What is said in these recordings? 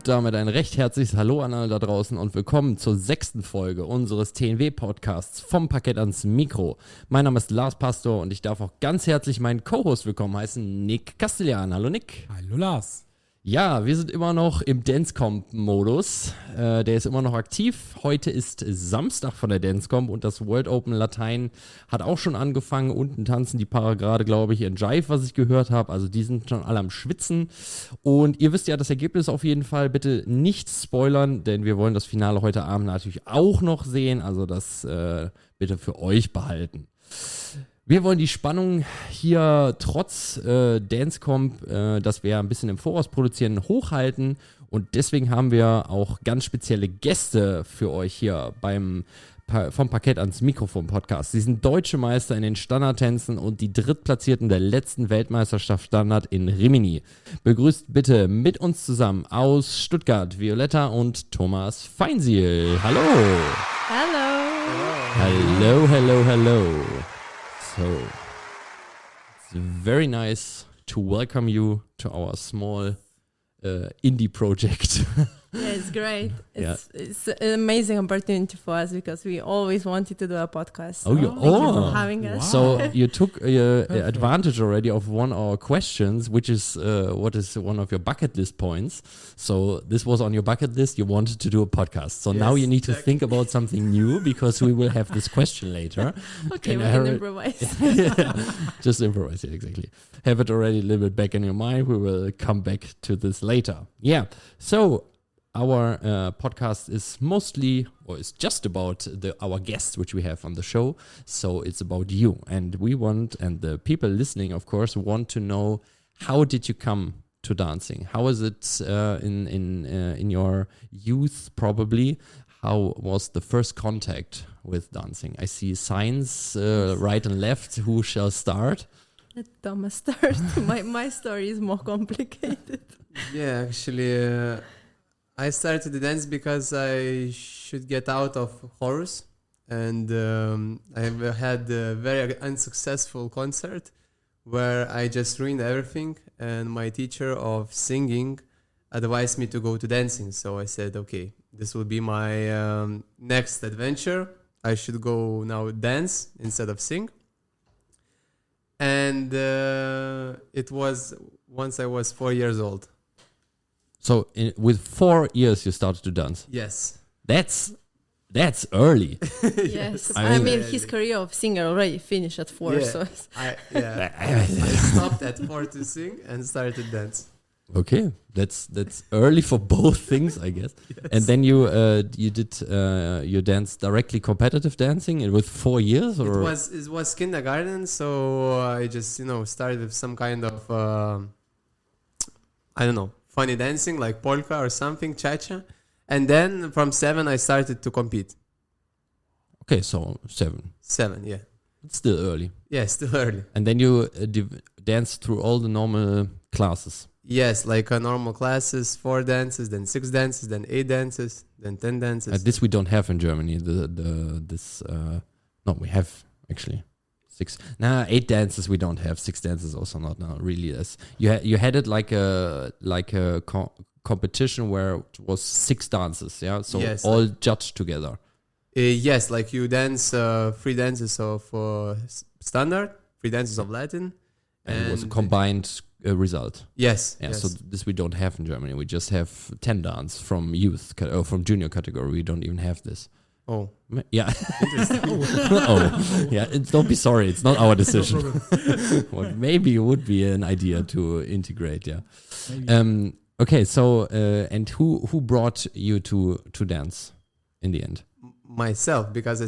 Und damit ein recht herzliches Hallo an alle da draußen und willkommen zur 6. Folge unseres tnw-Podcasts vom Parkett ans Mikro. Mein Name ist Lars Pastor und ich darf auch ganz herzlich meinen Co-Host willkommen heißen, Nick Kastilan. Hallo Nick. Hallo Lars. Ja, wir sind immer noch im Dancecomp-Modus. Der ist immer noch aktiv. Heute ist Samstag von der Dancecomp und das World Open Latein hat auch schon angefangen. Unten tanzen die Paare gerade, glaube ich, in Jive, was ich gehört habe. Also die sind schon alle am Schwitzen. Und ihr wisst ja das Ergebnis auf jeden Fall. Bitte nicht spoilern, denn wir wollen das Finale heute Abend natürlich auch noch sehen. Also das bitte für euch behalten. Wir wollen die Spannung hier trotz Dancecomp, dass wir ein bisschen im Voraus produzieren, hochhalten. Und deswegen haben wir auch ganz spezielle Gäste für euch hier vom Parkett ans Mikrofon Podcast. Sie sind deutsche Meister in den Standardtänzen und die Drittplatzierten der letzten Weltmeisterschaft Standard in Rimini. Begrüßt bitte mit uns zusammen aus Stuttgart Violetta und Tomas Fainsil. Hallo. Hallo. Hello. So, it's very nice to welcome you to our small indie project. Yeah, it's great. It's an amazing opportunity for us because we always wanted to do a podcast. So thank you for having us. So you took advantage already of one of our questions, which is what is one of your bucket list points. So this was on your bucket list. You wanted to do a podcast. So now you need to think about something new because we will have this question later. Okay, we can improvise. Just improvise, yeah, exactly. Have it already a little bit back in your mind. We will come back to this later. Yeah, so our podcast is mostly, or is just about our guests, which we have on the show. So it's about you, and we want, and the people listening, of course, want to know, how did you come to dancing? How is it in your youth, probably? How was the first contact with dancing? I see signs right and left. Who shall start? Let Tomas start. My story is more complicated. Yeah, actually, I started to dance because I should get out of horrors, and I had a very unsuccessful concert where I just ruined everything, and my teacher of singing advised me to go to dancing. So I said, okay, this will be my next adventure. I should go now dance instead of sing. And it was once I was 4 years old. So with 4 years you started to dance? Yes. That's early. Yes. I mean his career of singer already finished at 4. Yeah. So I stopped at 4 to sing and started to dance. Okay, that's early for both things, I guess. Yes. And then you danced directly competitive dancing with 4 years, or it was kindergarten, so I just started with some kind of I don't know, funny dancing like polka or something, cha-cha, and then from 7 I started to compete. Okay, so 7. 7, yeah. It's still early. Yeah, still early. And then you danced through all the normal classes. Yes, like normal classes, 4 dances, then 6 dances, then 8 dances, then 10 dances. This we don't have in Germany. No, we have actually 6. 8 dances we don't have. 6 dances also not now. Really, you had it like a competition where it was 6 dances. Yeah, so yes, all judged together. Yes, like you dance 3 dances of standard, 3 dances of Latin, and it was a combined result. Yes. Yeah. Yes. So this we don't have in Germany. We just have 10 dance from youth or from junior category. We don't even have this. Oh. Yeah. Yeah. Don't be sorry. It's not our decision. Well, maybe it would be an idea to integrate. Yeah. Okay. So and who brought you to dance in the end? Myself, because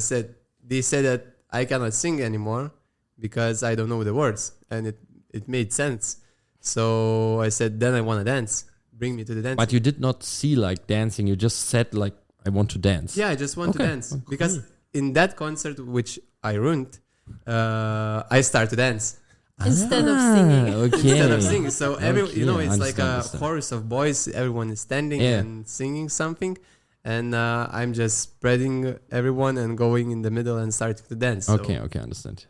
they said that I cannot sing anymore because I don't know the words, and it made sense. So I said, then I want to dance. Bring me to the dance. But you did not see like dancing. You just said like, I want to dance. Yeah, I just want to dance. Okay. Because in that concert, which I ruined, I started to dance. Instead of singing. Okay. Instead of singing. So it's like a chorus of boys. Everyone is standing and singing something. And I'm just spreading everyone and going in the middle and starting to dance. Okay, understand.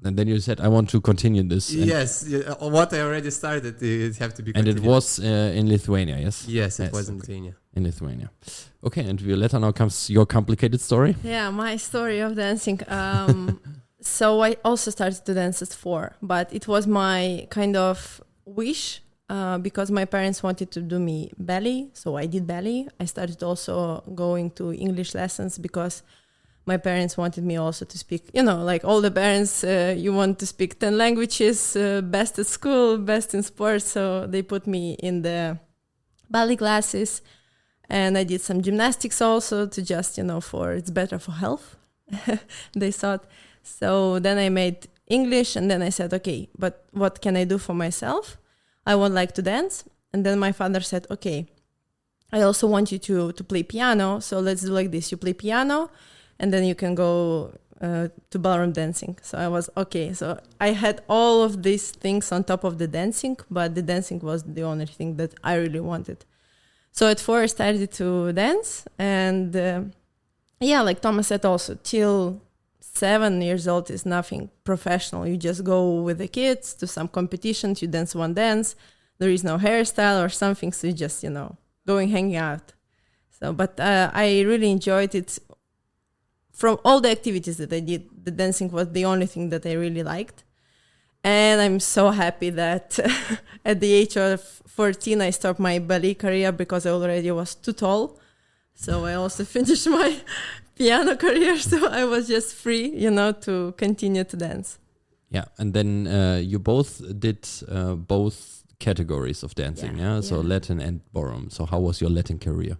And then you said, I want to continue this. Yes, what I already started, it have to be continued. And it was in Lithuania, yes? Yes, it was in Lithuania. In Lithuania. Okay, and Violetta, now comes your complicated story. Yeah, my story of dancing. So I also started to dance at 4, but it was my kind of wish because my parents wanted to do me ballet. So I did ballet. I started also going to English lessons because my parents wanted me also to speak, like all the parents, you want to speak 10 languages, best at school, best in sports. So they put me in the ballet classes, and I did some gymnastics also to just, it's better for health, they thought. So then I made English, and then I said, okay, but what can I do for myself? I would like to dance. And then my father said, okay, I also want you to play piano. So let's do like this. You play piano, and then you can go to ballroom dancing. So I was, okay. So I had all of these things on top of the dancing, but the dancing was the only thing that I really wanted. So at 4, I started to dance. And like Tomas said also, till 7 years old is nothing professional. You just go with the kids to some competitions, you dance one dance. There is no hairstyle or something, so you just, going hanging out. So, but I really enjoyed it. From all the activities that I did, the dancing was the only thing that I really liked. And I'm so happy that at the age of 14, I stopped my ballet career because I already was too tall. So I also finished my piano career. So I was just free, to continue to dance. Yeah. And then you both did both categories of dancing, yeah? So Latin and ballroom. So how was your Latin career?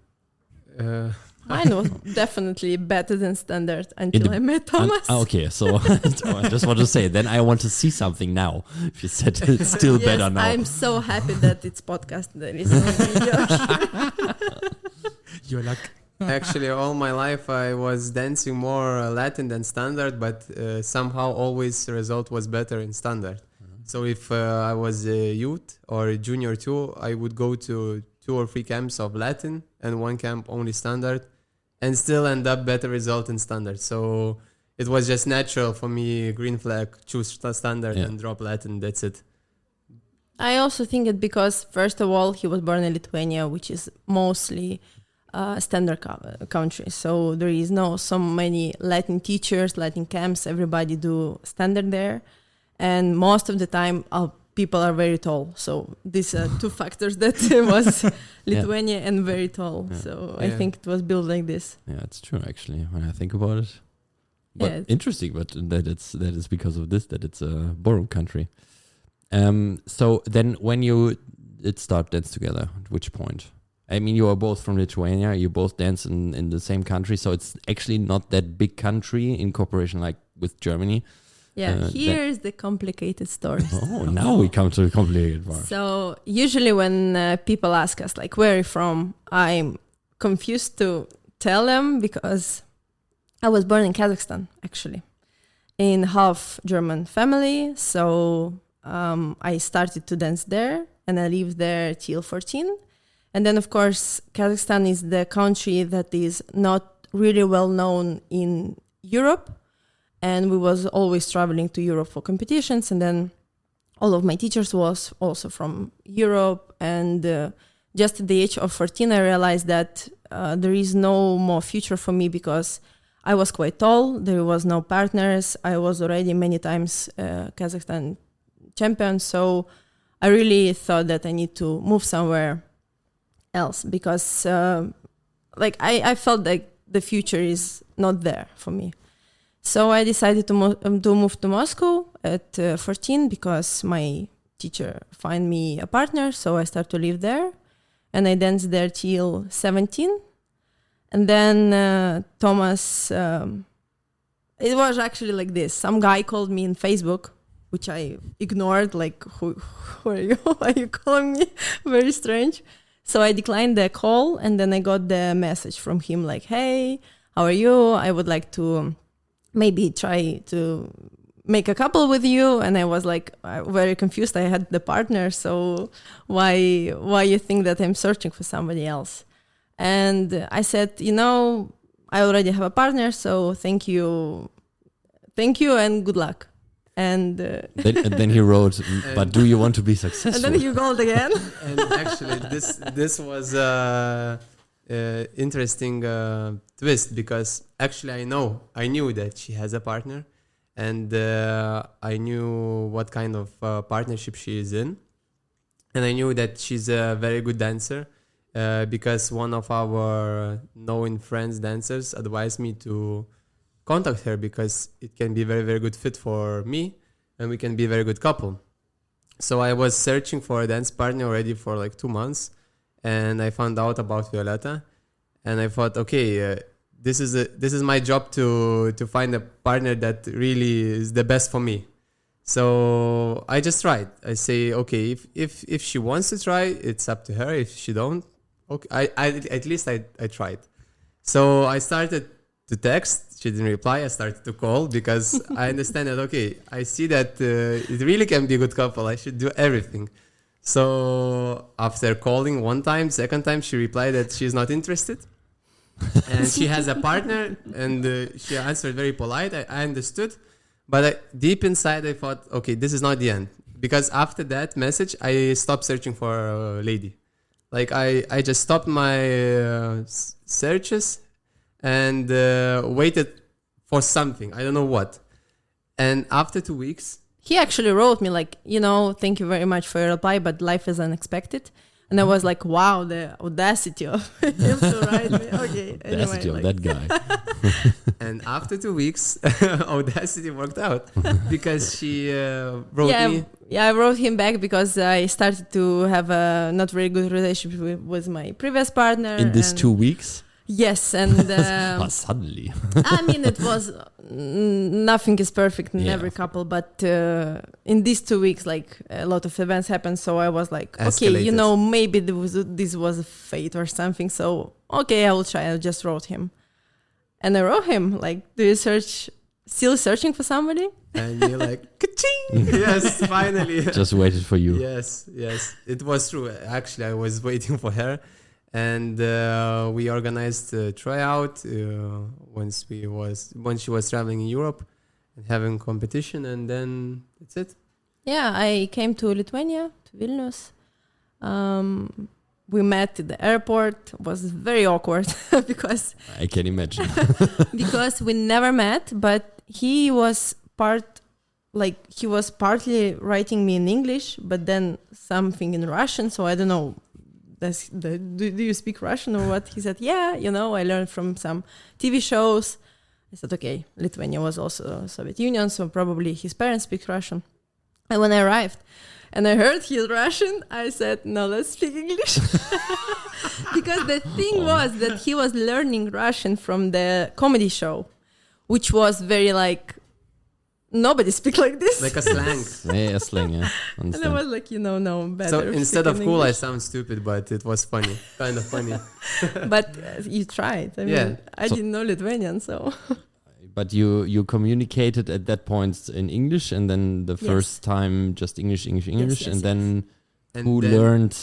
Mine was definitely better than standard until I met Tomas. Okay, so I just want to say, then I want to see something now. If you said it's still better now. I'm so happy that it's podcast. There is no video. You're like... Actually, all my life I was dancing more Latin than standard, but somehow always the result was better in standard. So if I was a youth or a junior too, I would go to 2 or 3 camps of Latin and 1 camp only standard, and still end up better result in standard. So it was just natural for me, green flag, choose standard and drop Latin, that's it. I also think it because, first of all, he was born in Lithuania, which is mostly standard country. So there is no so many Latin teachers, Latin camps, everybody do standard there. And most of the time, people are very tall. So these are 2 factors that was Lithuania and very tall. Yeah. So I think it was built like this. Yeah, it's true actually when I think about it. But interesting, but that is because of this, that it's a ballroom country. So then when you did start dance together, at which point? I mean, you are both from Lithuania, you both dance in the same country, so it's actually not that big country in cooperation like with Germany. Yeah, here's the complicated story. Oh, now we come to the complicated part. So usually when people ask us, like, where are you from? I'm confused to tell them because I was born in Kazakhstan, actually, in half German family. So I started to dance there and I lived there till 14. And then, of course, Kazakhstan is the country that is not really well known in Europe. And we was always traveling to Europe for competitions. And then all of my teachers was also from Europe. And just at the age of 14, I realized that there is no more future for me because I was quite tall. There was no partners. I was already many times Kazakhstan champion. So I really thought that I need to move somewhere else because I felt like the future is not there for me. So I decided to move to Moscow at 14 because my teacher found me a partner. So I started to live there and I danced there till 17. And then Tomas, it was actually like this. Some guy called me in Facebook, which I ignored, like, who are you? Why are you calling me? Very strange. So I declined the call and then I got the message from him like, hey, how are you? I would like to maybe try to make a couple with you. And I was like very confused. I had the partner. So why you think that I'm searching for somebody else? And I said, I already have a partner. So thank you and good luck. And then he wrote, but do you want to be successful? and then he called again. And actually, this was interesting twist, because actually I knew that she has a partner, and I knew what kind of partnership she is in, and I knew that she's a very good dancer, because one of our known friends dancers advised me to contact her, because it can be very, very good fit for me, and we can be a very good couple. So I was searching for a dance partner already for like 2 months, and I found out about Violetta, and I thought, okay, this is my job to find a partner that really is the best for me. So I just tried. I say, okay, if she wants to try, it's up to her. If she don't, okay, I at least I tried. So I started to text. She didn't reply. I started to call, because I understand that, okay, I see that it really can be a good couple. I should do everything. So after calling one time, second time, she replied that she's not interested. And she has a partner, and she answered very polite. I understood. But deep inside, I thought, okay, this is not the end. Because after that message, I stopped searching for a lady. Like, I just stopped my searches and waited for something. I don't know what. And after 2 weeks... He actually wrote me like, thank you very much for your reply, but life is unexpected. And I was like, wow, the audacity of him to write me. Okay, audacity of that guy. And after 2 weeks, audacity worked out, because she wrote me. Yeah, I wrote him back because I started to have a not very good relationship with my previous partner. In these 2 weeks? Yes, and suddenly. I mean, it was nothing is perfect in every couple, but in these 2 weeks, like a lot of events happened, so I was like, escalated. okay, maybe this was a fate or something. So okay, I will try. I just wrote him, and I wrote him like, do you still searching for somebody? And you're like, ka-ching! Yes, finally. Just waited for you. Yes, it was true. Actually, I was waiting for her. And we organized a tryout when she was traveling in Europe and having competition, and then that's it. Yeah, I came to Lithuania, to Vilnius. We met at the airport. It was very awkward because I can imagine. because we never met, but he was partly writing me in English, but then something in Russian. So I don't know. Do you speak Russian or what? He said, yeah, I learned from some TV shows. I said, okay, Lithuania was also Soviet Union, so probably his parents speak Russian. And when I arrived and I heard he's Russian, I said, no, let's speak English. Because the thing was that he was learning Russian from the comedy show, which was very nobody speak like this. Like a slang. Yeah, a slang, yeah. And I was like, no, better. So instead of cool, English. I sound stupid, but it was funny. Kind of funny. But you tried. I mean, I didn't know Lithuanian, so... But you communicated at that point in English, and then the first time just English, yes, and then And then learned...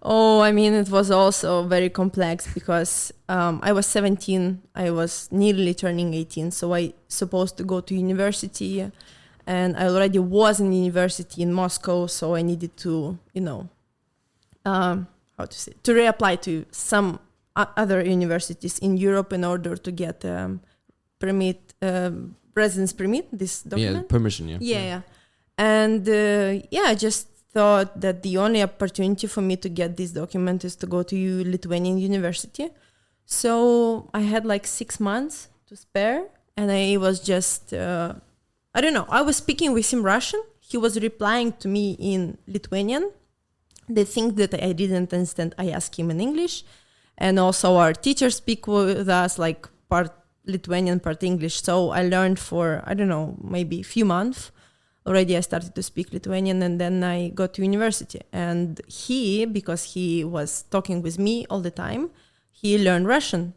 Oh, I mean, it was also very complex because I was 17. I was nearly turning 18, so I supposed to go to university, and I already was in university in Moscow, so I needed to, to reapply to some other universities in Europe in order to get residence permit, this document. Yeah, permission, yeah. Yeah. And I just thought that the only opportunity for me to get this document is to go to Lithuanian university. So I had 6 months to spare, and I was just, I was speaking with him Russian. He was replying to me in Lithuanian. The thing that I didn't understand, I asked him in English. And also our teachers speak with us part Lithuanian, part English. So I learned for, maybe a few months. Already I started to speak Lithuanian, and then I got to university. And because he was talking with me all the time, he learned Russian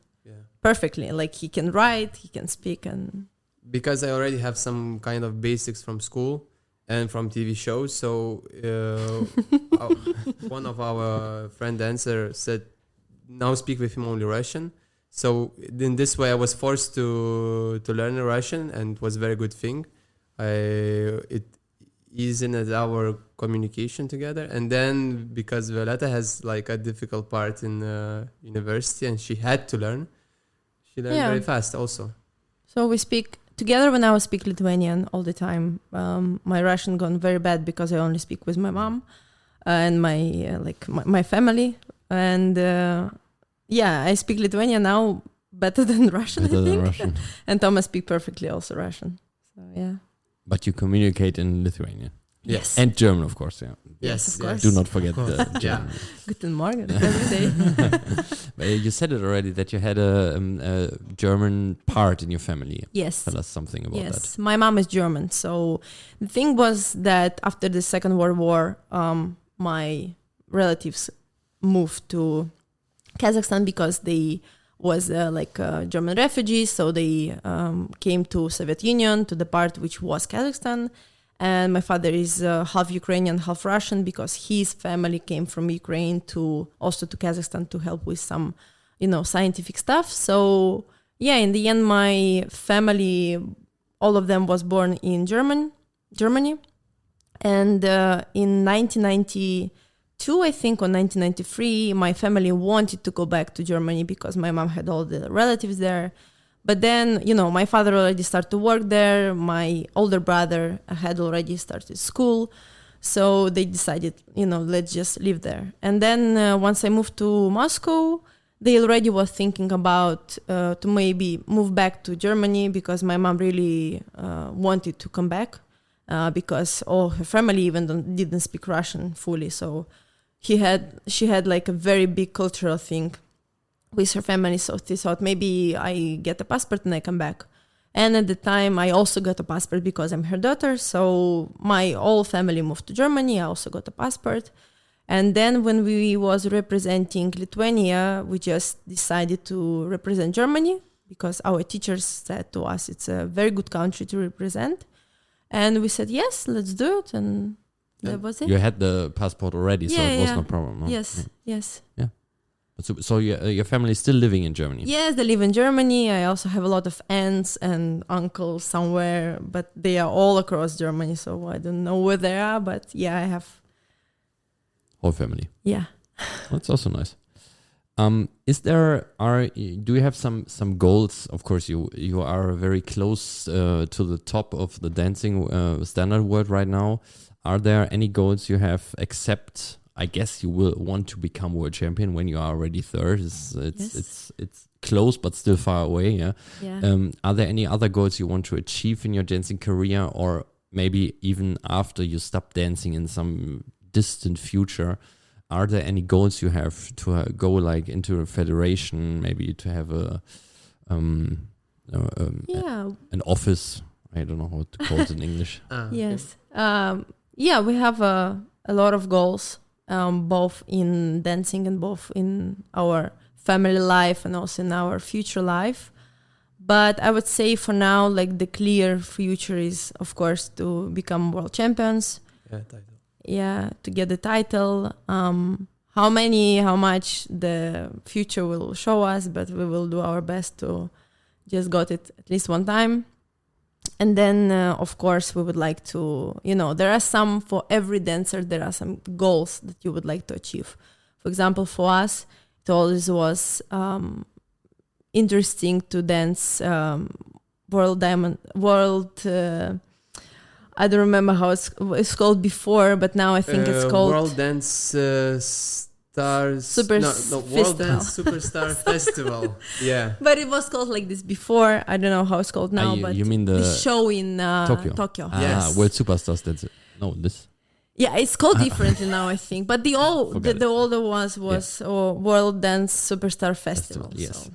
perfectly. He can write, he can speak. And because I already have some kind of basics from school and from TV shows. So one of our friend dancer said, now speak with him only Russian. So in this way, I was forced to learn Russian, and it was a very good thing. it eased our communication together. And then because Violetta has like a difficult part in university and she had to learn, she learned very fast also. So we speak together. When I speak Lithuanian all the time. My Russian gone very bad because I only speak with my mom and my family. And I speak Lithuanian now better than Russian, I think. And Tomas speak perfectly also Russian. So yeah. But you communicate in Lithuanian. Yes. And German, of course, yeah. Yes, of course. Do not forget the German. Guten Morgen every day. You said it already that you had a German part in your family. Yes. Tell us something about that. Yes, my mom is German. So the thing was that after the Second World War, my relatives moved to Kazakhstan because they was German refugees. So they came to Soviet Union, to the part which was Kazakhstan. And my father is half Ukrainian, half Russian because his family came from Ukraine to Kazakhstan to help with some, scientific stuff. So yeah, in the end, my family, all of them was born in Germany. And in 1992, I think, or 1993, my family wanted to go back to Germany because my mom had all the relatives there. But then, my father already started to work there. My older brother had already started school. So they decided, let's just live there. And then once I moved to Moscow, they already were thinking about to maybe move back to Germany because my mom really wanted to come back because all her family even didn't speak Russian fully. So she had like a very big cultural thing with her family, so they thought maybe I get a passport and I come back. And at the time, I also got a passport because I'm her daughter, so my whole family moved to Germany. I also got a passport. And then when we was representing Lithuania, we just decided to represent Germany because our teachers said to us it's a very good country to represent. And we said, yes, let's do it. And that was it. You had the passport already, so it was no problem. No? Yes. Yeah. So your family is still living in Germany? Yes, they live in Germany. I also have a lot of aunts and uncles somewhere, but they are all across Germany, so I don't know where they are, but yeah, I have... Whole family? Yeah. That's also nice. Do you have some goals? Of course, you are very close to the top of the dancing standard world right now. Are there any goals you have except... I guess you will want to become world champion when you are already third. It's close, but still far away. Yeah. Are there any other goals you want to achieve in your dancing career, or maybe even after you stop dancing in some distant future? Are there any goals you have to go like into a federation, maybe to have an office? I don't know how to call it in English. Yes. We have a lot of goals. Both in dancing and both in our family life and also in our future life. But I would say for now, like the clear future is, of course, to become world champions. Title. Yeah, to get the title. How much the future will show us, but we will do our best to just got it at least one time. And then, of course, we would like to, for every dancer, there are some goals that you would like to achieve. For example, for us, it always was interesting to dance world, I don't remember how it's called before, but now I think it's called... World Dance Stars... World Dance Superstar Festival. Yeah. But it was called like this before. I don't know how it's called now. But you mean the show in Tokyo. Yes. World Superstars. That's it. No, this. Yeah, it's called differently now, I think. But the older was World Dance Superstar Festival. Yes. So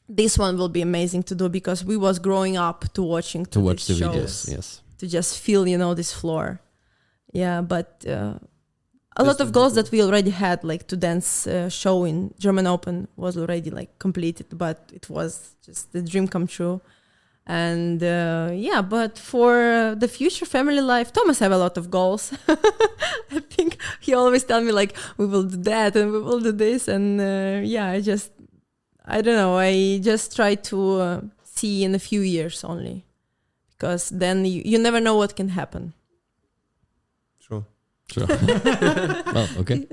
this one will be amazing to do because we was growing up to watch the shows, videos. Yes. To just feel, this floor. Yeah, but... a lot of goals that we already had, like to dance show in German Open was already like completed, but it was just the dream come true. And but for the future family life, Tomas have a lot of goals. I think he always tell me like, we will do that and we will do this. And I don't know, I just try to see in a few years only. because then you never know what can happen. True. Sure. Well, okay.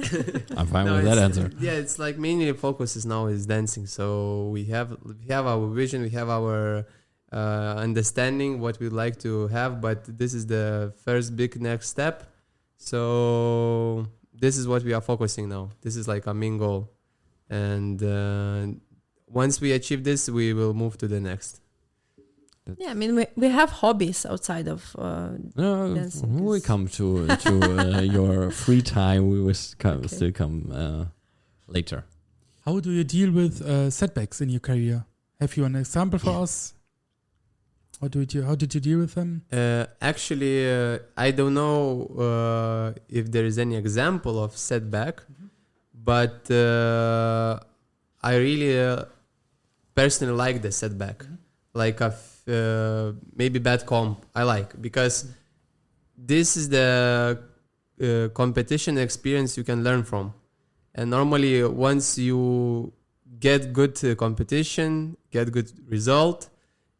I'm fine with that answer. Yeah, it's like mainly the focus is now is dancing. So we have our vision, we have our understanding what we'd like to have, but this is the first big next step. So this is what we are focusing now. This is like our main goal. And once we achieve this, we will move to the next. Yeah, I mean, we have hobbies outside of dancing. When we come to your free time, we will still come later. How do you deal with setbacks in your career? Have you an example for us? How did you deal with them? Actually, I don't know if there is any example of setback, but I really personally like the setback, like maybe bad comp. I like because this is the competition experience you can learn from, and normally once you get good competition, get good result.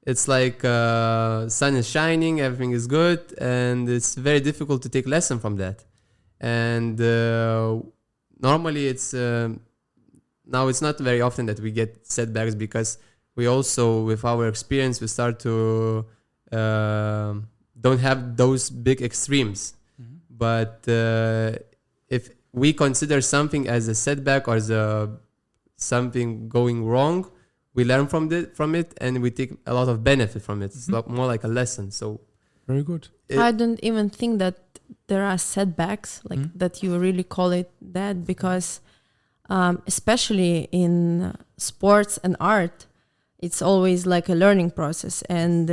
It's like sun is shining, everything is good, and it's very difficult to take lesson from that. And normally it's now it's not very often that we get setbacks because we also, with our experience, we start to don't have those big extremes. Mm-hmm. But if we consider something as a setback or as something going wrong, we learn from it, and we take a lot of benefit from it. It's more like a lesson. So very good. I don't even think that there are setbacks that you really call it that, because especially in sports and art, it's always like a learning process. And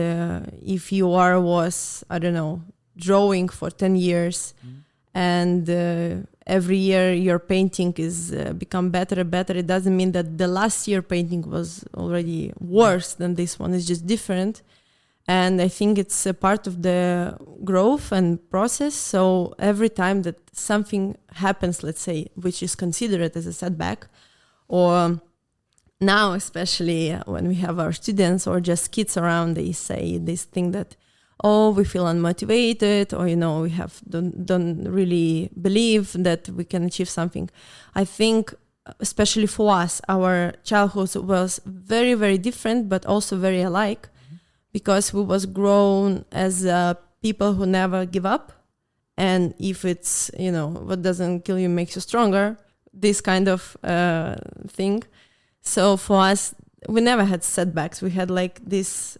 if you was drawing for 10 years and every year your painting is become better and better, it doesn't mean that the last year painting was already worse than this one. It's just different. And I think it's a part of the growth and process. So every time that something happens, let's say, which is considered as a setback, or now especially when we have our students or just kids around, they say this thing that, oh, we feel unmotivated, or we don't really believe that we can achieve something. I think, especially for us, our childhood was very, very different, but also very alike, because we was grown as people who never give up, and if it's what doesn't kill you makes you stronger, this kind of thing. So for us, we never had setbacks. We had like this.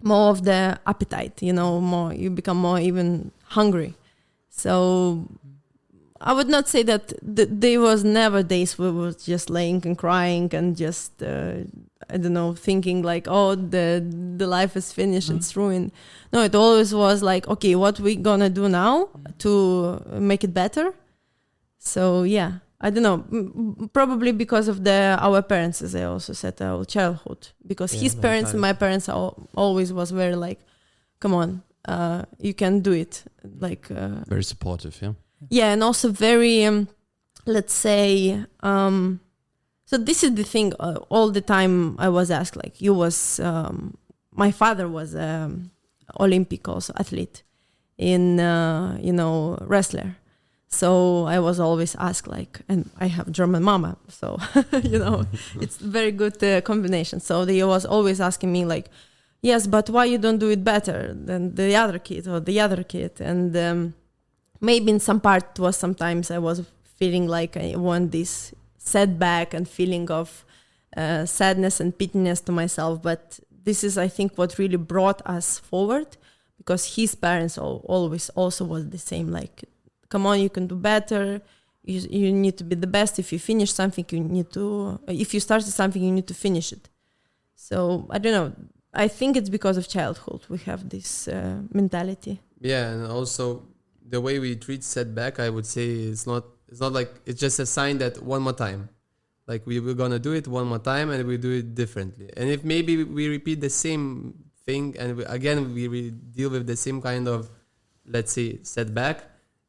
More of the appetite, more you become more even hungry. So I would not say that there was never days where we were just laying and crying and just thinking like, oh, the life is finished, it's ruined. No, it always was like, okay, what we gonna do now to make it better? So yeah, I don't know, probably because of our parents, as I also said, our childhood. Because his parents and my parents always was very like, come on, you can do it. Like very supportive, yeah? Yeah, and also very, let's say, so this is the thing, all the time I was asked, like, my father was Olympic also athlete in, wrestler. So I was always asked and I have German mama, so, it's very good combination. So they was always asking me like, yes, but why you don't do it better than the other kid or the other kid? And maybe in some part was sometimes I was feeling like I want this setback and feeling of sadness and pityness to myself. But this is, I think, what really brought us forward, because his parents always also was the same, like, come on, you can do better. You need to be the best. If you finish something, if you started something, you need to finish it. So I don't know. I think it's because of childhood we have this mentality. Yeah, and also the way we treat setback, I would say it's not like it's just a sign that one more time, like we're gonna do it one more time and we do it differently. And if maybe we repeat the same thing and we deal with the same kind of, let's say, setback,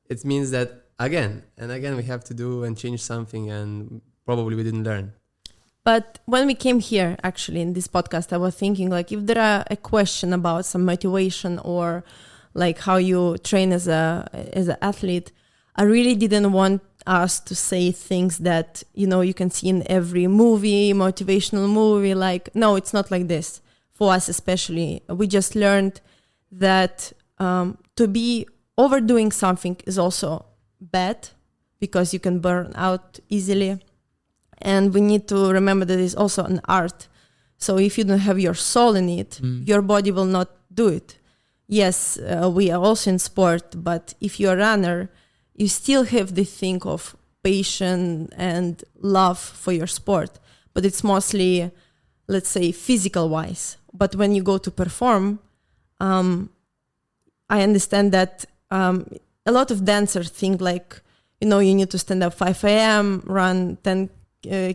it means that again and again we have to do and change something, and probably we didn't learn. But when we came here, actually, in this podcast, I was thinking, like, if there are a question about some motivation or like how you train as an athlete, I really didn't want us to say things that, you can see in every movie, motivational movie. Like, no, it's not like this. For us especially, we just learned that to be overdoing something is also bad because you can burn out easily. And we need to remember that it's also an art. So if you don't have your soul in it, your body will not do it. Yes, we are also in sport, but if you're a runner, you still have the thing of passion and love for your sport. But it's mostly, let's say, physical-wise. But when you go to perform, I understand that a lot of dancers think like, you need to stand up 5 a.m., run 10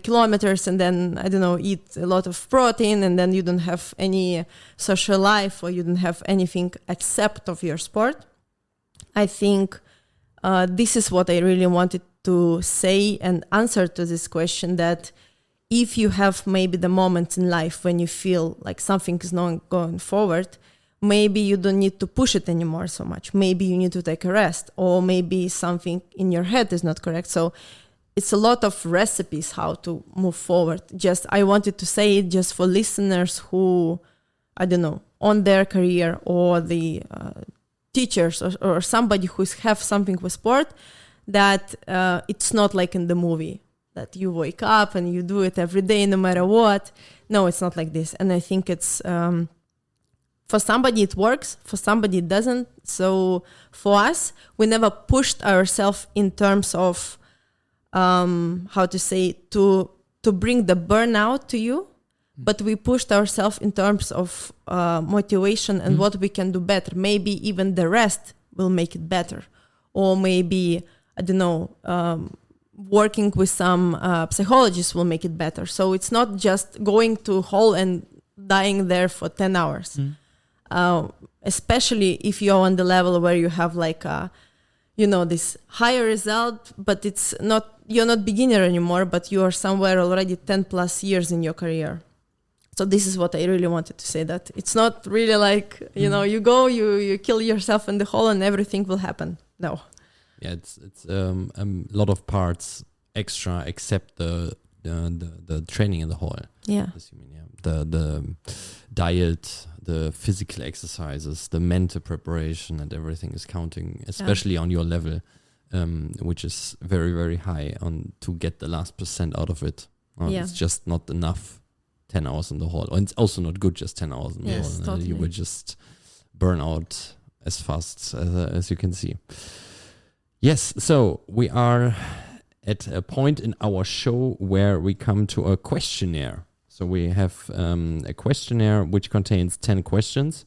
kilometers, and then, I don't know, eat a lot of protein, and then you don't have any social life or you don't have anything except of your sport. I think this is what I really wanted to say and answer to this question, that if you have maybe the moments in life when you feel like something is not going forward, maybe you don't need to push it anymore so much. Maybe you need to take a rest, or maybe something in your head is not correct. So it's a lot of recipes how to move forward. Just I wanted to say it just for listeners who, I don't know, on their career, or the teachers or somebody who have something with sport, that it's not like in the movie that you wake up and you do it every day no matter what. No, it's not like this. And I think it's for somebody it works, for somebody it doesn't. So for us, we never pushed ourselves in terms of how to say, to bring the burnout to you, but we pushed ourselves in terms of motivation and what we can do better. Maybe even the rest will make it better, or maybe, I don't know, working with some psychologists will make it better. So it's not just going to hole and dying there for 10 hours. Especially if you're on the level where you have like this higher result, but it's not, you're not beginner anymore, but you are somewhere already 10 plus years in your career. So this is what I really wanted to say, that it's not really like, you go, you kill yourself in the hole and everything will happen. No. Yeah, it's a lot of parts extra except the training in the hall. Yeah. The diet, the physical exercises, the mental preparation, and everything is counting, especially on your level, which is very, very high to get the last % out of it. It's just not enough 10 hours in the hall. And it's also not good just 10 hours in the hall. Totally. You will just burn out as fast as you can see. Yes, so we are at a point in our show where we come to a questionnaire. So we have a questionnaire which contains 10 questions,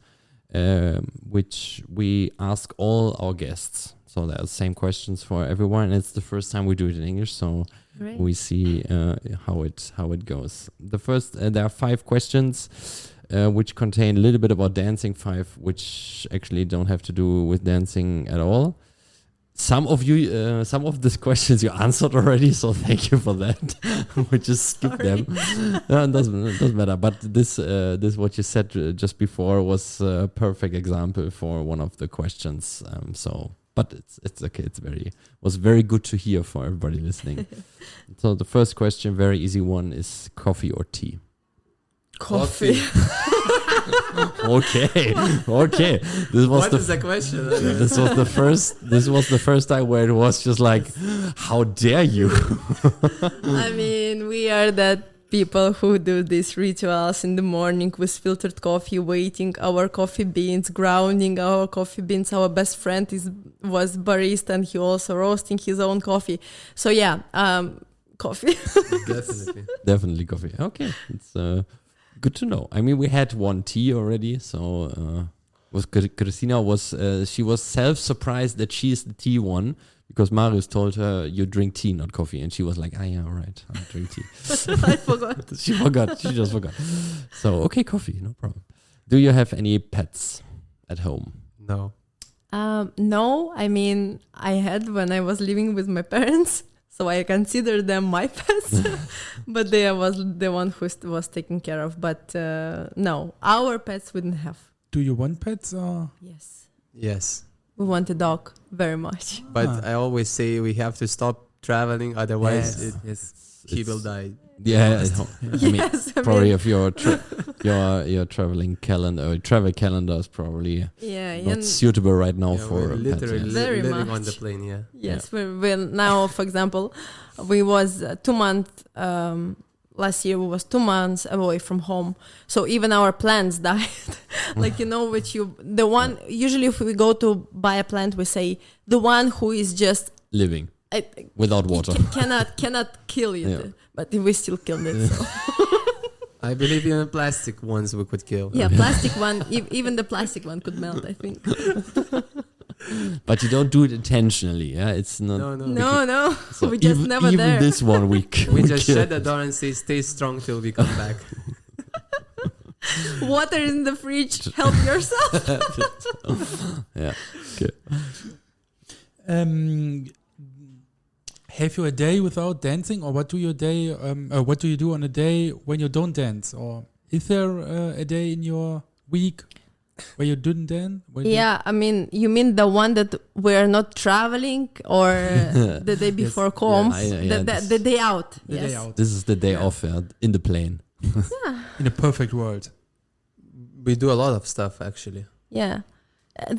which we ask all our guests. So there are the same questions for everyone, and it's the first time we do it in English, so Great. We see how it goes. The first, there are 5 questions which contain a little bit about dancing, 5 which actually don't have to do with dancing at all. Some of these questions you answered already, so thank you for that. We just skipped them. It doesn't matter. But this what you said just before was a perfect example for one of the questions. But it's okay. Was very good to hear for everybody listening. So the first question, very easy one, is coffee or tea? Coffee. Okay. What is the question? This was the first time where it was just like, how dare you? I mean, we are that people who do these rituals in the morning with filtered coffee, waiting our coffee beans, grounding our coffee beans. Our best friend was barista, and he also roasting his own coffee. So yeah, coffee. Definitely coffee. Okay, it's good to know. I mean, we had one tea already, so Christina was self-surprised that she is the tea one, because Marius told her, you drink tea, not coffee. And she was like, yeah, all right, I drink tea. I forgot. She just forgot. So, okay, coffee, no problem. Do you have any pets at home? No. No, I mean, I had when I was living with my parents. so I consider them my pets. But they was the one who was taken care of. But no, our pets wouldn't have. Do you want pets or? Yes. We want a dog very much. But I always say we have to stop traveling, otherwise he will die. Yeah, I mean, Yes, I probably mean- if your traveling calendar, travel calendar is probably not and suitable right now Yeah, for we're a pet, literally yeah. Very living on much. the plane. Yeah. yes, we're now, for example, we was 2 months. Last year we was 2 months away from home, so even our plants died. Like the one usually if we go to buy a plant, we say the one who is just Living without water. cannot kill it, Yeah. but we still killed it. So. I believe even plastic ones we could kill. Yeah, plastic one, even the plastic one could melt, I think. But you don't do it intentionally, yeah? It's not. No, So we just never even there. this 1 week. We just kill. shut the door and say, "Stay strong till we come back." Water in the fridge, help yourself. Yeah. Okay. Have you a day without dancing, or what do you do on a day when you don't dance, or is there a day in your week where you didn't dance? Yeah, I mean, you mean the one that we're not traveling, or the day before comms, the day out? The Yes. day out This is the day off in the plane. in a perfect world. We do a lot of stuff actually. Yeah.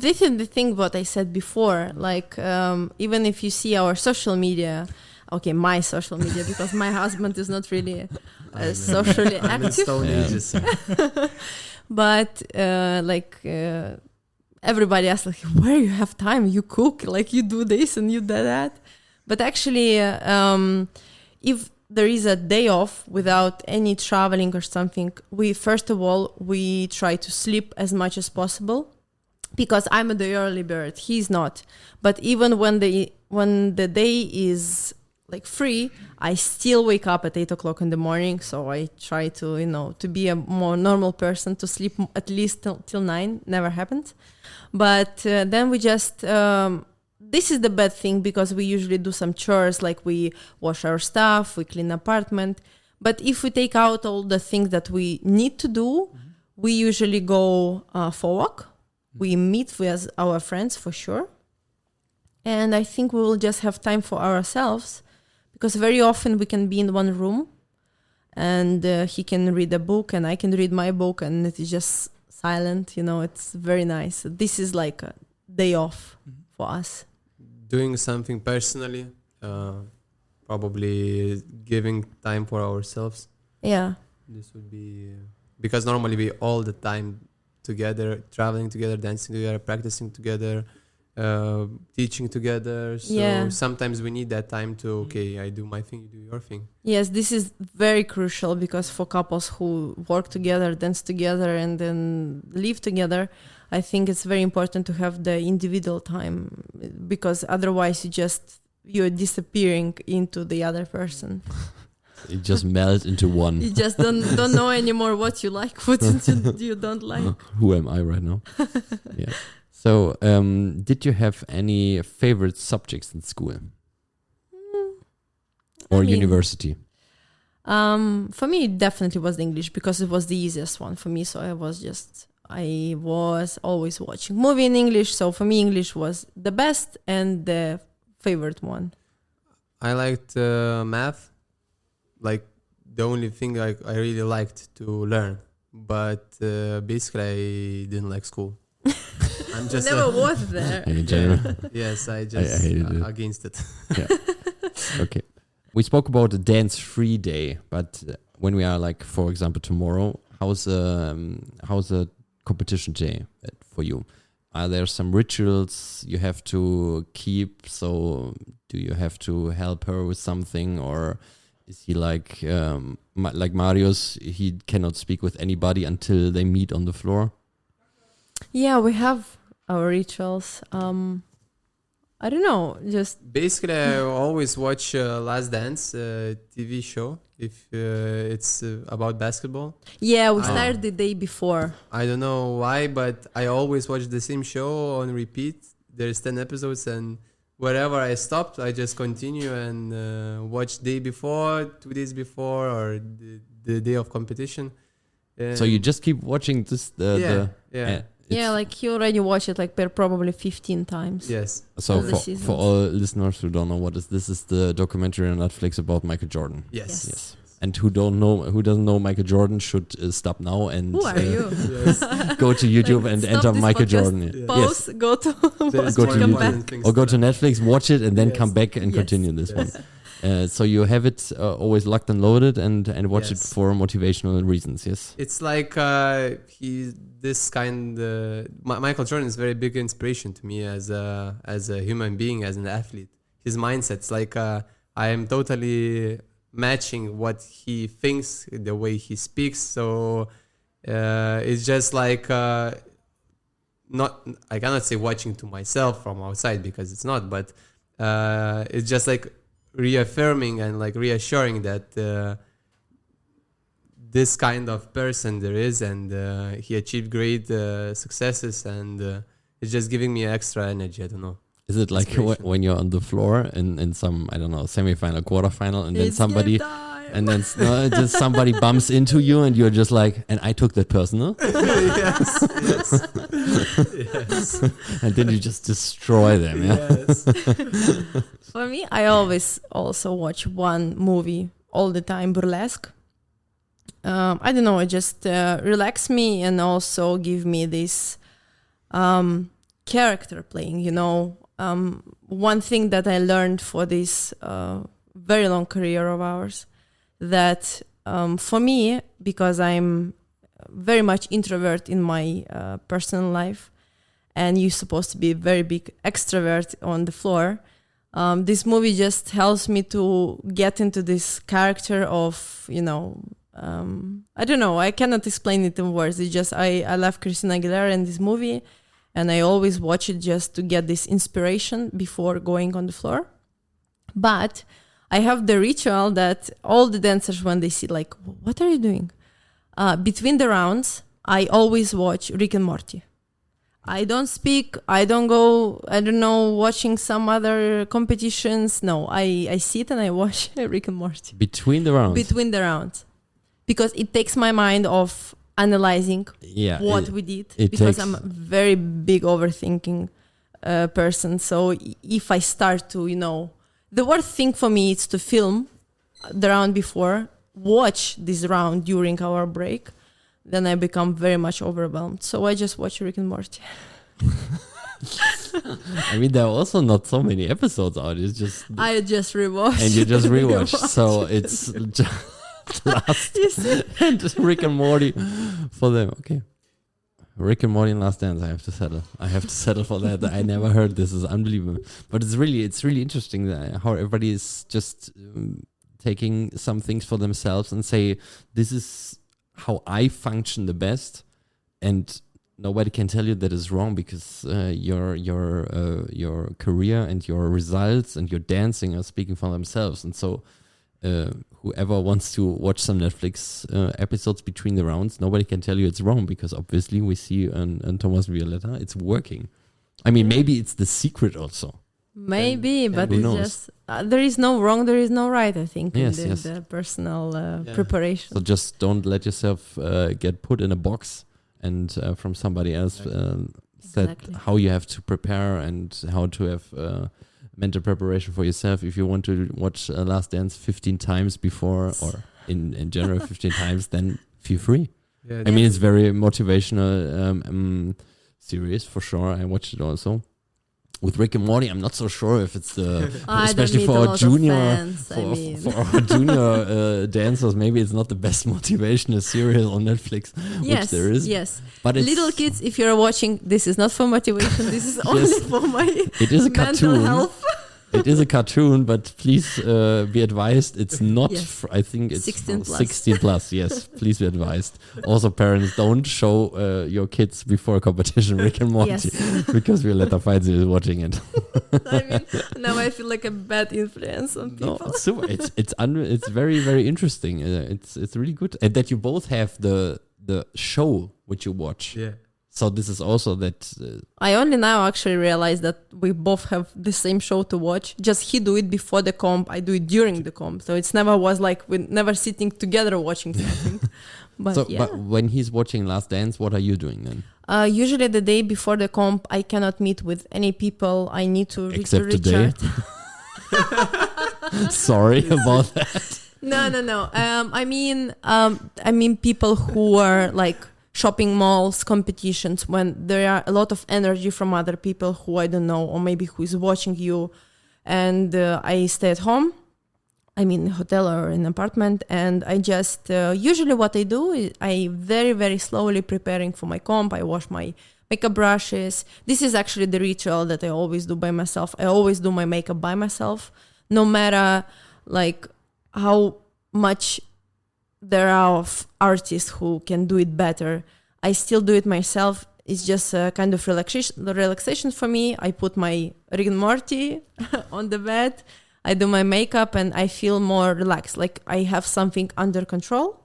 This is the thing what I said before. Like, even if you see our social media, okay, my social media, because my husband is not really socially I'm in active. Stone Yeah. Ages. But everybody asks, like, where you have time? You cook, like you do this and you do that. But actually, if there is a day off without any traveling or something, we try to sleep as much as possible, because I'm the early bird. He's not. But even when the day is like free, I still wake up at 8 o'clock in the morning. So I try to be a more normal person, to sleep at least till 9. Never happens. But then we just, this is the bad thing, because we usually do some chores, like we wash our stuff, we clean apartment. But if we take out all the things that we need to do, we usually go for a walk. We meet with our friends for sure. And I think we will just have time for ourselves, because very often we can be in one room and he can read a book and I can read my book, and it is just silent. It's very nice. This is like a day off for us. Doing something personally, probably giving time for ourselves. Yeah. This would be because normally we all the time together, traveling together, dancing together, practicing together, teaching together. So sometimes we need that time to, okay, I do my thing, you do your thing. Yes, this is very crucial, because for couples who work together, dance together, and then live together, I think it's very important to have the individual time, because otherwise you're disappearing into the other person. You just melt into one. You just don't know anymore what you like, what you don't like. Who am I right now? Yeah. So, did you have any favorite subjects in school or university? For me, it definitely was English, because it was the easiest one for me. So I was always watching movie in English. So for me, English was the best and the favorite one. I liked math. Like the only thing I really liked to learn, but basically I didn't like school. I'm just Never was there. In general. Yes, I hated it. against it. Yeah. Okay. We spoke about the dance-free day, but when we are like, for example, tomorrow, how's a competition day for you? Are there some rituals you have to keep? So do you have to help her with something, or is he like Marius? He cannot speak with anybody until they meet on the floor. Yeah, we have our rituals. I don't know, just Basically, I always watch Last Dance TV show if it's about basketball. yeah. We started the day before. I don't know why, but I always watch the same show on repeat. There's 10 episodes, and wherever I stopped, I just continue and watch day before, 2 days before, or the day of competition. So you just keep watching this. Like you already watched it like probably 15 times. Yes. So for all listeners who don't know what this is the documentary on Netflix about Michael Jordan. Yes. And who doesn't know Michael Jordan should stop now and Who are you? go to YouTube and enter Michael Jordan. Pause, go to YouTube or go to Netflix, watch it, and then come back and continue this one. So you have it always locked and loaded and watch it for motivational reasons. Yes. It's like Michael Jordan is very big inspiration to me as a human being, as an athlete. His mindset's like I am totally matching what he thinks, the way he speaks. So it's just like I cannot say watching to myself from outside because it's not, but it's just like reaffirming and like reassuring that this kind of person there is, and he achieved great successes, and it's just giving me extra energy. I don't know. Is it like when you're on the floor in some, I don't know, semi-final, quarterfinal, and then just somebody bumps into you and you're just like, and I took that personal? Yes. And then you just destroy them, yeah? Yes. For me, I always also watch one movie all the time, Burlesque. I don't know, it just relax me and also give me this character playing, you know. One thing that I learned for this very long career of ours, that for me, because I'm very much introvert in my personal life, and you're supposed to be a very big extrovert on the floor, this movie just helps me to get into this character of, you know, I don't know, I cannot explain it in words. It's just I love Christina Aguilera in this movie, and I always watch it just to get this inspiration before going on the floor. But I have the ritual that all the dancers, when they see like, what are you doing? Between the rounds, I always watch Rick and Morty. I don't speak, I don't go, I don't know, watching some other competitions. No, I sit and I watch Rick and Morty. Between the rounds? Between the rounds. Because it takes my mind off analyzing what we did. Because I'm a very big overthinking person. So if I start to, you know, the worst thing for me is to film the round before, watch this round during our break, then I become very much overwhelmed. So I just watch Rick and Morty. I mean, there are also not so many episodes out. It's just I just rewatch. And you just rewatch. So it's just Last and Rick and Morty for them. Okay. Rick and Morty and Last Dance. I have to settle for that. I never heard this. Is unbelievable. But it's really interesting how everybody is just taking some things for themselves and say, this is how I function the best, and nobody can tell you that is wrong, because your career and your results and your dancing are speaking for themselves. And so whoever wants to watch some Netflix episodes between the rounds, nobody can tell you it's wrong, because obviously we see on Tomas and Violetta, it's working. I mean, maybe it's the secret also. Maybe, but it's just there is no wrong, there is no right, I think, in the personal preparation. So just don't let yourself get put in a box and from somebody else said how you have to prepare and how to have mental preparation for yourself. If you want to watch Last Dance 15 times before, or in general 15 times, then feel free. Yeah, I mean, it's very motivational series for sure. I watched it also. With Rick and Morty, I'm not so sure if it's especially for our junior for our junior dancers. Maybe it's not the best motivational serial on Netflix, which there is. Yes, but little kids, if you're watching, this is not for motivation. This is only for my mental health. It is a cartoon, but please be advised, it's not, I think it's 16 plus. Yes, please be advised. Also, parents, don't show your kids before a competition Rick and Morty, because Violetta Fainsil is watching it. I mean, now I feel like a bad influence on people. No, it's super. It's very, very interesting. It's really good. And that you both have the show which you watch. Yeah. So this is also that. I only now actually realize that we both have the same show to watch. Just he do it before the comp, I do it during the comp. So it's never was like we're never sitting together watching something. But But when he's watching Last Dance, what are you doing then? Usually the day before the comp, I cannot meet with any people. I need to Except today. Sorry about that. No. I mean people who are like shopping malls, competitions, when there are a lot of energy from other people who I don't know, or maybe who is watching you. And I stay at home. I mean, hotel or an apartment, and I just usually what I do is I very, very slowly preparing for my comp. I wash my makeup brushes. This is actually the ritual that I always do by myself. I always do my makeup by myself, no matter like how much there are of artists who can do it better. I still do it myself. It's just a kind of relaxation for me. I put my Rick and Morty on the bed. I do my makeup and I feel more relaxed, like I have something under control.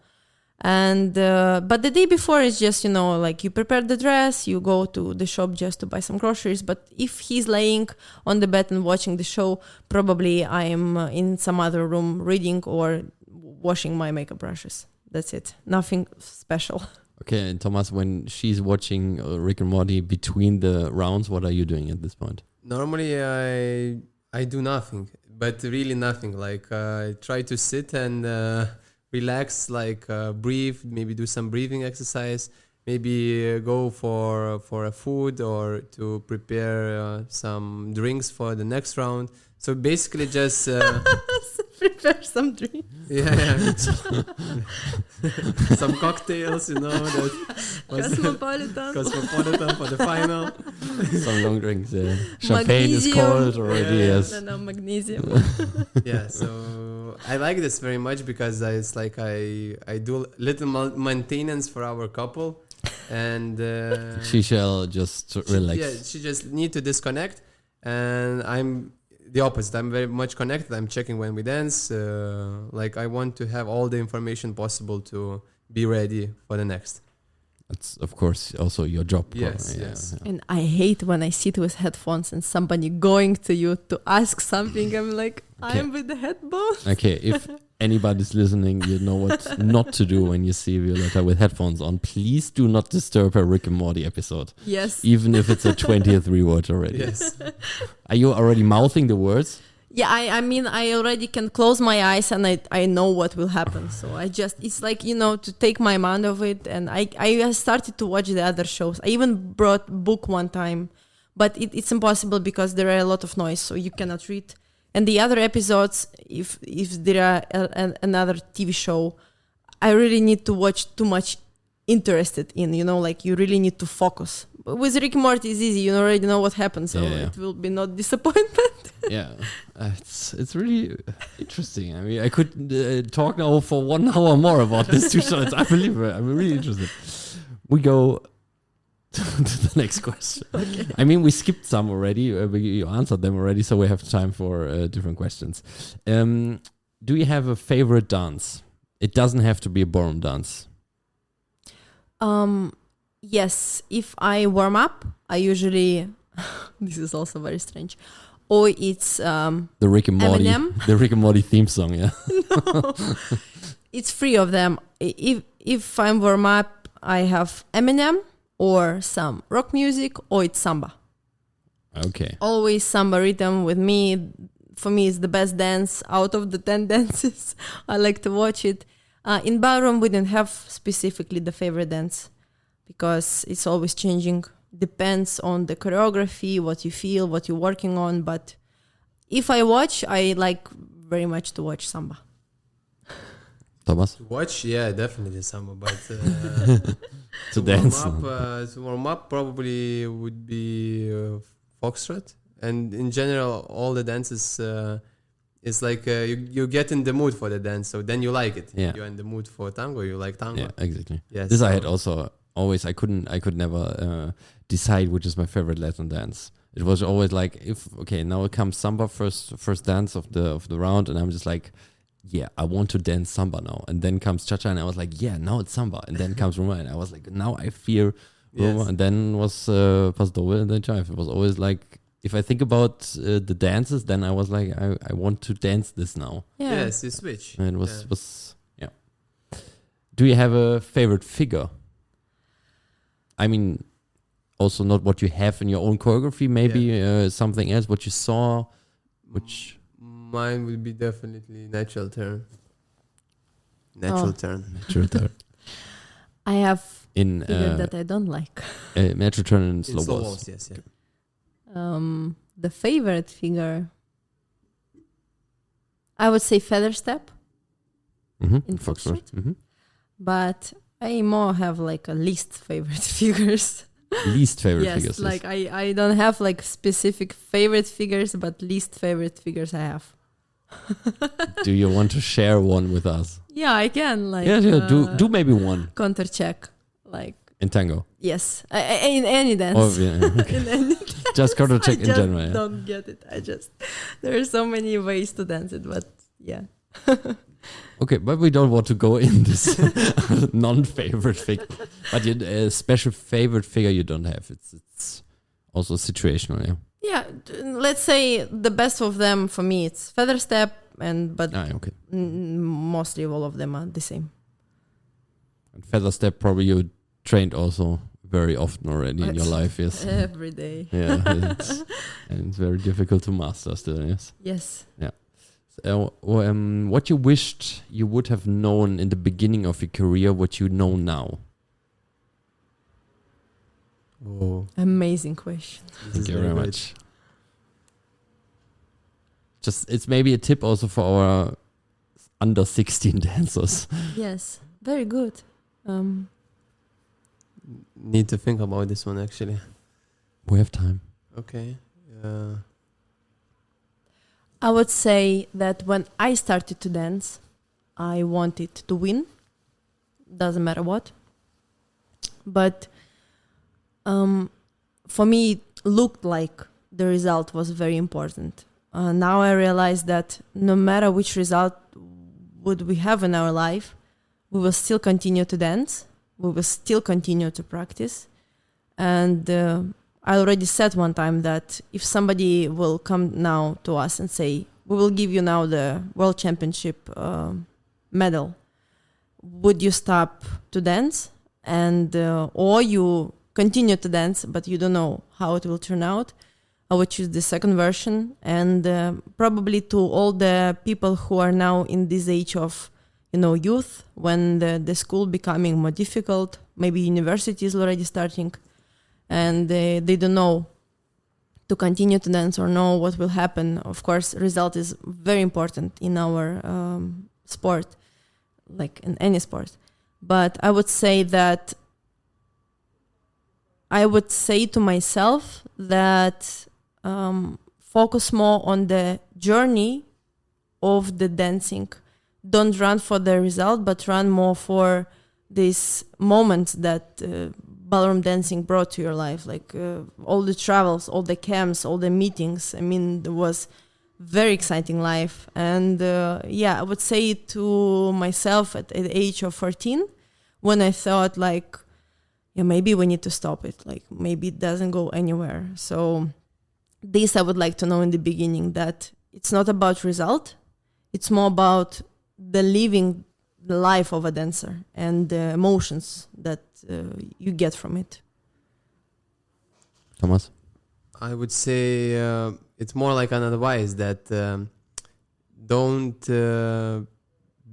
And but the day before is just, like you prepare the dress, you go to the shop just to buy some groceries. But if he's laying on the bed and watching the show, probably I'm in some other room reading or washing my makeup brushes. That's it. Nothing special. Okay, and Tomas, when she's watching Rick and Morty between the rounds, what are you doing at this point? Normally, I do nothing, but really nothing. Like I try to sit and relax, like breathe, maybe do some breathing exercise, maybe go for a food or to prepare some drinks for the next round. So basically just... prepare some drinks. Yeah. Some cocktails, that Cosmopolitan for the final. Some long drinks, yeah. Champagne is cold already, yes. No, magnesium. Yeah, so I like this very much because it's like I do little maintenance for our couple. And she shall just relax. Yeah, she just need to disconnect. And I'm the opposite. I'm very much connected. I'm checking when we dance. Like I want to have all the information possible to be ready for the next. That's of course also your job. Yes. And I hate when I sit with headphones and somebody going to you to ask something. I'm like, okay. I'm with the headphones. Okay, if anybody's listening, you know what not to do when you see Violetta with headphones on. Please do not disturb her Rick and Morty episode. Yes. Even if it's a 20th rewatch already. Yes. Are you already mouthing the words? Yeah, I mean, I already can close my eyes and I know what will happen. So it's like, to take my mind off it. And I started to watch the other shows. I even brought book one time, but it's impossible because there are a lot of noise, so you cannot read. And the other episodes, if there are another TV show, I really need to watch too much interested in, like you really need to focus. But with Rick and Morty, it's easy. You already know what happens, so it will be not disappointment. Yeah, it's really interesting. I mean, I could talk now for 1 hour more about these two shows. I believe it. I'm really interested. We go to the next question. Okay. I mean, we skipped some already. You answered them already, so we have time for different questions. Do you have a favorite dance? It doesn't have to be a ballroom dance. Yes. If I warm up, I usually... this is also very strange. Or it's the Rick and Morty, Eminem. The Rick and Morty theme song, yeah. No, it's 3 of them. If I'm warm up, I have Eminem or some rock music, or it's samba. Okay. Always samba rhythm with me. For me, it's the best dance out of the 10 dances. I like to watch it. In ballroom, we didn't have specifically the favorite dance because it's always changing. Depends on the choreography, what you feel, what you're working on. But if I watch, I like very much to watch samba. Tomas? To watch, yeah, definitely samba. But to dance, to warm up, probably would be foxtrot. And in general, all the dances, it's like you get in the mood for the dance, so then you like it. Yeah. You're in the mood for tango, you like tango. Yeah, exactly. Yes, This I had also always. I could never decide which is my favorite Latin dance. It was always like, now it comes samba first dance of the round, and I'm just like, yeah, I want to dance samba now. And then comes cha-cha, and I was like, yeah, now it's samba. And then comes rumba, and I was like, now I feel Roma, Yes. and then was Pas Dove and then Jive. It was always like, if I think about the dances, then I was like, I want to dance this now. Yeah. Yes, you switch. And it Yeah. was yeah. Do you have a favorite figure? I mean, also not what you have in your own choreography, maybe something else, what you saw, which Mine would be definitely natural turn. Natural turn. natural turn I have in figure that I don't like. natural turn in In slow slow balls. walls, yes, yeah. The favorite figure, I would say feather step, in Foxtrot. Foxtrot. but I more have like a least favorite figures. Least favorite Yes, figures. like I don't have like specific favorite figures, but least favorite figures I have. Do you want to share one with us? Yeah, I can like Yeah, do maybe one counter check, like in tango. yes, in any dance. Or okay. In any Just counter I check in just general. Yeah. don't get it. There are so many ways to dance it, but yeah. Okay, but we don't want to go in this non-favorite figure. But a special favorite figure you don't have. It's also situational. Yeah. Yeah, let's say the best of them for me it's feather step, but Okay. mostly all of them are the same. And feather step probably you trained also very often already in your life. Yes. Every day. Yeah. And it's very difficult to master still. Yes. Yes. What you wished you would have known in the beginning of your career, what you know now? Oh, Amazing question. this Thank is you very good. much. Just it's maybe a tip also for our under 16 dancers. Yes, very good. Need to think about this one actually. We have time. Okay. I would say that when I started to dance, I wanted to win. Doesn't matter what. But for me, it looked like the result was very important. Now I realize that no matter which result would we have in our life, we will still continue to dance. We will still continue to practice. And I already said one time that if somebody will come now to us and say, we will give you now the World Championship medal, would you stop to dance? And or you continue to dance, but you don't know how it will turn out? I would choose the second version. And probably to all the people who are now in this age of youth, when the school becoming more difficult, maybe university is already starting, and they don't know to continue to dance or know what will happen. Of course, result is very important in our sport, like in any sport. But I would say that I would say to myself that focus more on the journey of the dancing. Don't run for the result, but run more for these moments that ballroom dancing brought to your life, like all the travels, all the camps, all the meetings. I mean, it was very exciting life. And I would say to myself at the age of 14, when I thought like, maybe we need to stop it, like maybe it doesn't go anywhere. So this I would like to know in the beginning, that it's not about result, it's more about the living the life of a dancer and the emotions that you get from it. Tomas? I would say it's more like an advice that don't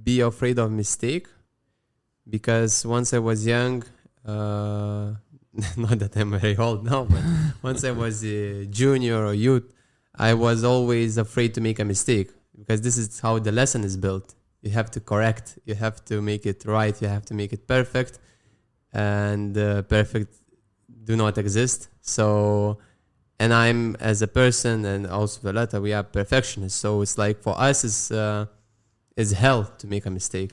be afraid of mistake, because once I was young, not that I'm very old now, but once I was a junior or youth, I was always afraid to make a mistake, because this is how the lesson is built. You have to correct, you have to make it right, you have to make it perfect, and perfect do not exist. So, and I'm as a person, and also Violetta, we are perfectionists. So it's like for us it's hell to make a mistake.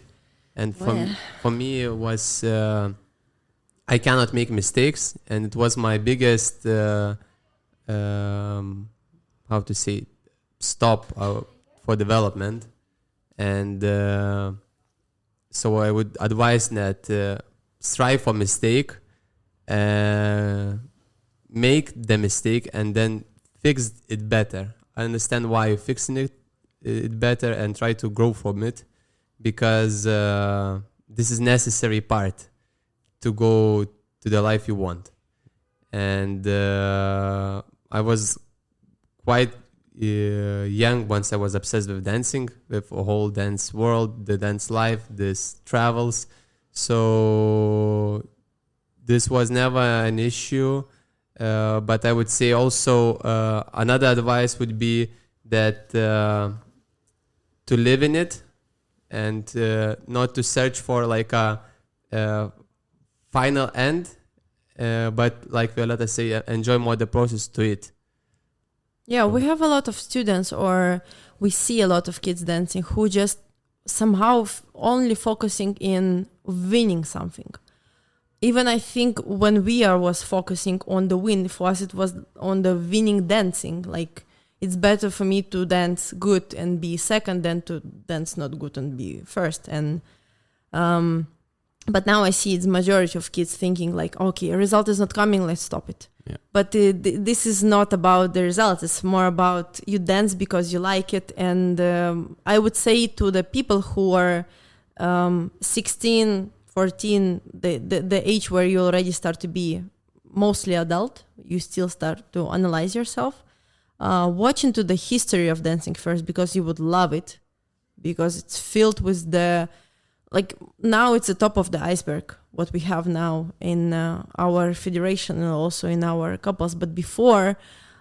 And for me it was I cannot make mistakes, and it was my biggest how to say stop for development. And so I would advise that strive for mistake, make the mistake and then fix it better. Understand why you're fixing it better and try to grow from it, because this is necessary part to go to the life you want. And I was quite young once I was obsessed with dancing, with a whole dance world, the dance life, this travels. So this was never an issue. But I would say also another advice would be that to live in it and not to search for like a final end, but like Violetta say, enjoy more the process to it. Yeah, we have a lot of students, or we see a lot of kids dancing who just somehow only focusing in winning something. Even I think when we was focusing on the win, for us it was on the winning dancing. Like, it's better for me to dance good and be second than to dance not good and be first. And but now I see it's majority of kids thinking like, okay, a result is not coming, let's stop it. Yeah. But this is not about the result. It's more about you dance because you like it. And I would say to the people who are 16, 14, the age where you already start to be mostly adult, you still start to analyze yourself. Watch into the history of dancing first, because you would love it, because it's filled with the, like, now it's the top of the iceberg, what we have now in our federation and also in our couples. But before,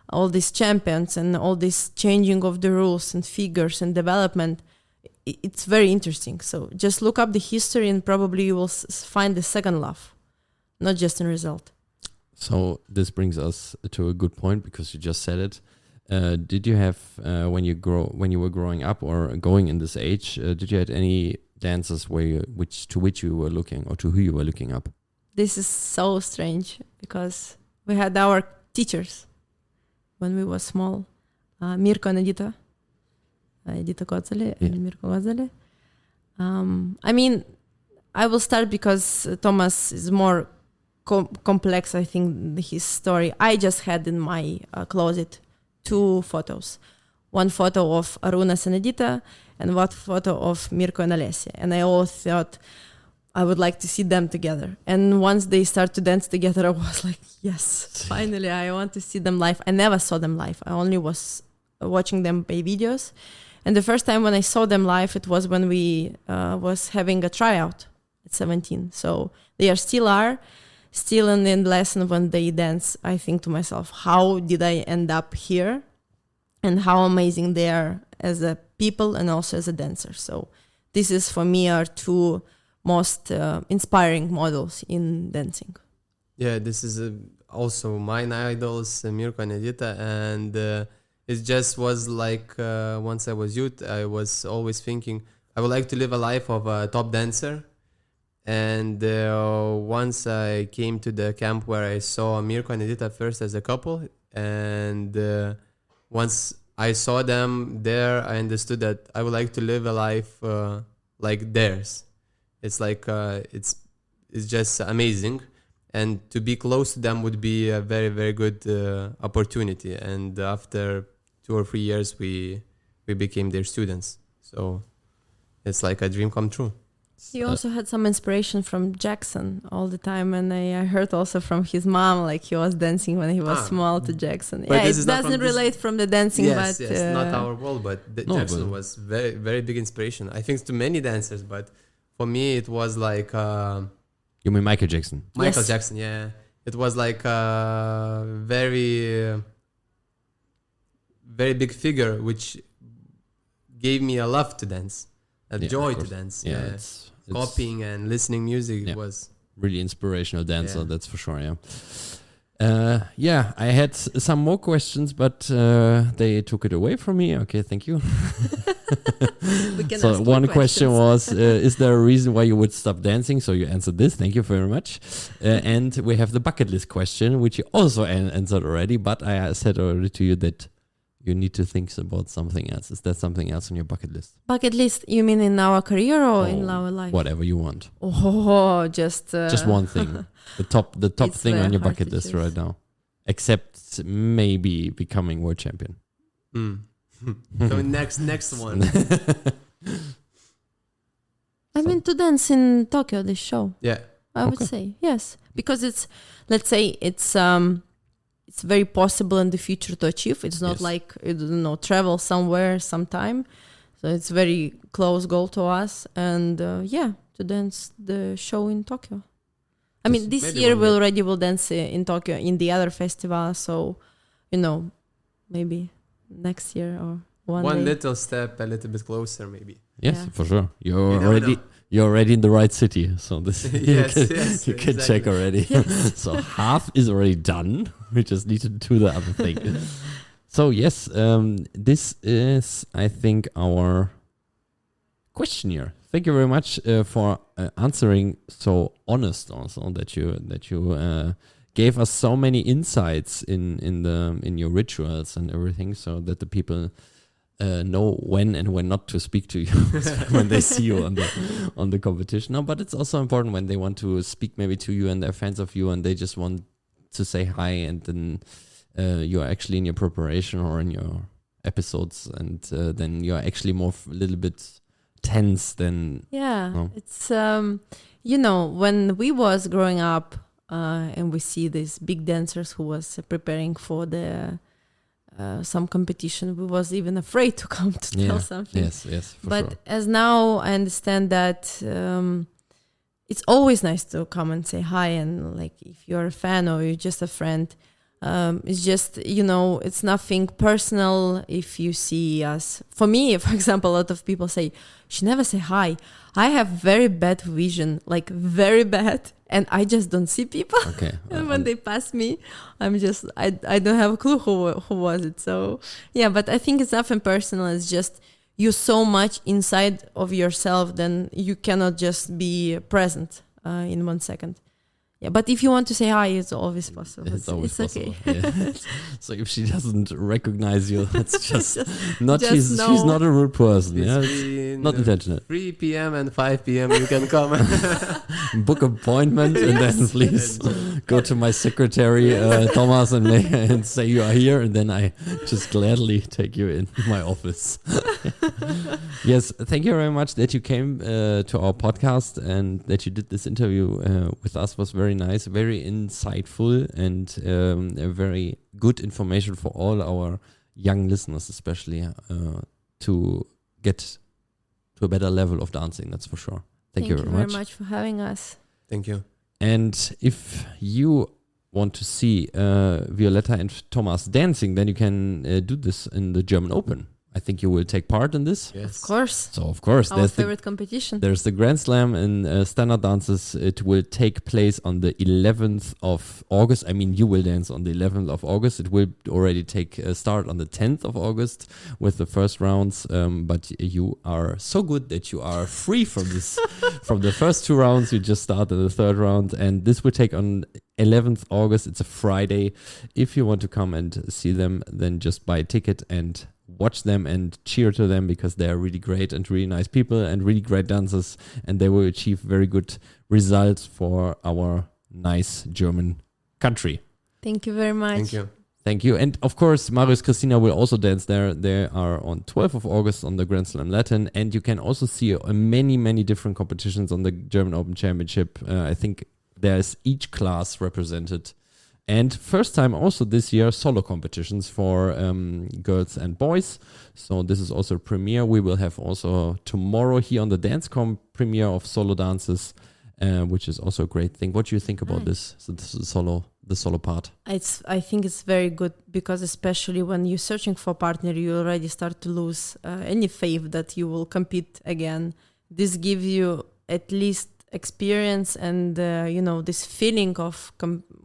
all these champions and all this changing of the rules and figures and development, it's very interesting. So just look up the history and probably you will find the second love, not just in result. So this brings us to a good point, because you just said it. Did you have, when you were growing up or going in this age, did you have any dancers to which you were looking, or to who you were looking up? This is so strange, because we had our teachers when we were small, Mirko and Edita Kotzali and Mirko Kotzali. I mean, I will start because Tomas is more complex, I think, his story. I just had in my closet 2 photos. One photo of Arunas and Edita, and one photo of Mirko and Alessia. And I always thought I would like to see them together. And once they start to dance together, I was like, yes, finally, I want to see them live. I never saw them live. I only was watching them by videos. And the first time when I saw them live, it was when we was having a tryout at 17. So they are still in the lesson when they dance. I think to myself, how did I end up here? And how amazing they are as a people and also as a dancer. So this is, for me, are 2 most inspiring models in dancing. Yeah, this is also my idols, Mirko and Edita, and it just was like once I was youth, I was always thinking I would like to live a life of a top dancer. And once I came to the camp where I saw Mirko and Edita first as a couple, and once I saw them there, I understood that I would like to live a life like theirs. It's like it's just amazing, and to be close to them would be a very, very good opportunity. And after 2 or 3 years, we became their students. So it's like a dream come true. He also had some inspiration from Jackson all the time, and I heard also from his mom, like he was dancing when he was small to Jackson. But yeah, it doesn't relate from the dancing, yes, but... Yes, not our world, but Jackson was very, very big inspiration. I think to many dancers, but for me it was like... You mean Michael Jackson? Michael Jackson, yeah. It was like a very, very big figure, which gave me a love to dance, a joy to dance. Yeah, it's copying and listening music was really inspirational dancer, that's for sure. I had some more questions, but they took it away from me. Okay, thank you. So one question was, is there a reason why you would stop dancing? So you answered this, thank you very much. And we have the bucket list question, which you also answered already, but I said already to you that you need to think about something else? Is there something else on your bucket list? Bucket list, you mean in our career or in Oh, our life? Whatever you want. Oh, just One thing. The top It's thing very on your hard bucket to list choose. right now. Except maybe becoming world champion. So next one. I mean, to dance in Tokyo, this show. Yeah. I would say yes, because it's, let's say it's very possible in the future to achieve. It's not Yes. like, I don't know, travel somewhere sometime. So it's very close goal to us, and to dance the show in Tokyo. I mean, this Maybe year one we day. already will dance in Tokyo in the other festival. So, maybe next year or one One day. little step, a little bit closer, maybe. Yes, Yeah. for sure. You never know. You're already in the right city. So this Yes, you can, yes, you can check exactly. already. So half is already done. We just need to do the other thing. So yes, this is, I think, our questionnaire. Thank you very much for answering so honest also that you gave us so many insights in your rituals and everything, so that the people know when and when not to speak to you when they see you on the competition. No, but it's also important when they want to speak maybe to you and they're fans of you and they just want to say hi, and then you're actually in your preparation or in your episodes, and then you're actually more a little bit tense than No. It's when we was growing up and we see these big dancers who was preparing for the some competition, we was even afraid to come to tell something. Yes, for But sure. as now I understand that it's always nice to come and say hi, and like if you're a fan or you're just a friend, it's just, it's nothing personal if you see us. For me, for example, a lot of people say, she never say hi. I have very bad vision, like very bad, and I just don't see people. Okay. And when they pass me, I'm just, I don't have a clue who was it. So, yeah, but I think it's nothing personal. It's just you're so much inside of yourself, then you cannot just be present in 1 second. Yeah, but if you want to say hi, it's always possible. It's always okay. possible. Yeah. So if she doesn't recognize you, that's just not. just She's know. not a rude person. Yeah, it's Between not intentional. 3 p.m. and 5 p.m. you can come. Book appointment and then please go to my secretary Tomas and say you are here, and then I just gladly take you in my office. Yes, thank you very much that you came to our podcast and that you did this interview with us. Was very nice, very insightful, and a very good information for all our young listeners, especially to get to a better level of dancing. That's for sure. Thank you very much for having us. Thank you. And if you want to see Violetta and Tomas dancing, then you can do this in the German Open. I think you will take part in this. Yes. Of course. So of course, Our favorite competition. there's the Grand Slam in standard dances. It will take place on the 11th of August. I mean, you will dance on the 11th of August. It will already take start on the 10th of August with the first rounds. But you are so good that you are free from this. From the first 2 rounds, you just started the 3rd round. And this will take on 11th August. It's a Friday. If you want to come and see them, then just buy a ticket and watch them and cheer to them, because they are really great and really nice people and really great dancers, and they will achieve very good results for our nice German country. Thank you very much. Thank you. Thank you. And of course, Marius Christina will also dance there. They are on 12th of August on the Grand Slam Latin, and you can also see many different competitions on the German Open Championship. I think there's each class represented. And first time also this year, solo competitions for girls and boys. So this is also a premiere. We will have also tomorrow here on the Dancecom premiere of solo dances, which is also a great thing. What do you think about this? So this is the solo part. I think it's very good, because especially when you're searching for a partner, you already start to lose any faith that you will compete again. This gives you at least experience and this feeling of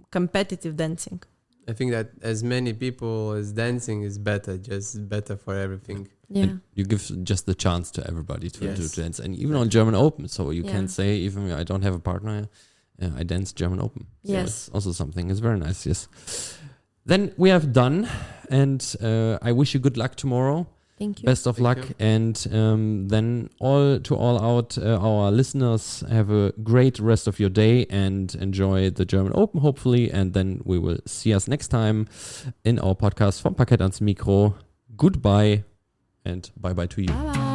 competitive dancing. I think that as many people as dancing is better, just better for everything. Yeah. And you give just the chance to everybody to Yes. dance, and even on German Open. So you Yeah. can say, even I don't have a partner, I dance German Open. So Yes. it's also something. It's very nice. Yes. Then we have done, and I wish you good luck tomorrow. Thank you. Best of luck, and then all our listeners, have a great rest of your day and enjoy the German Open, hopefully, and then we will see us next time in our podcast vom Parkett ans Mikro. Goodbye and bye-bye to you. Bye-bye.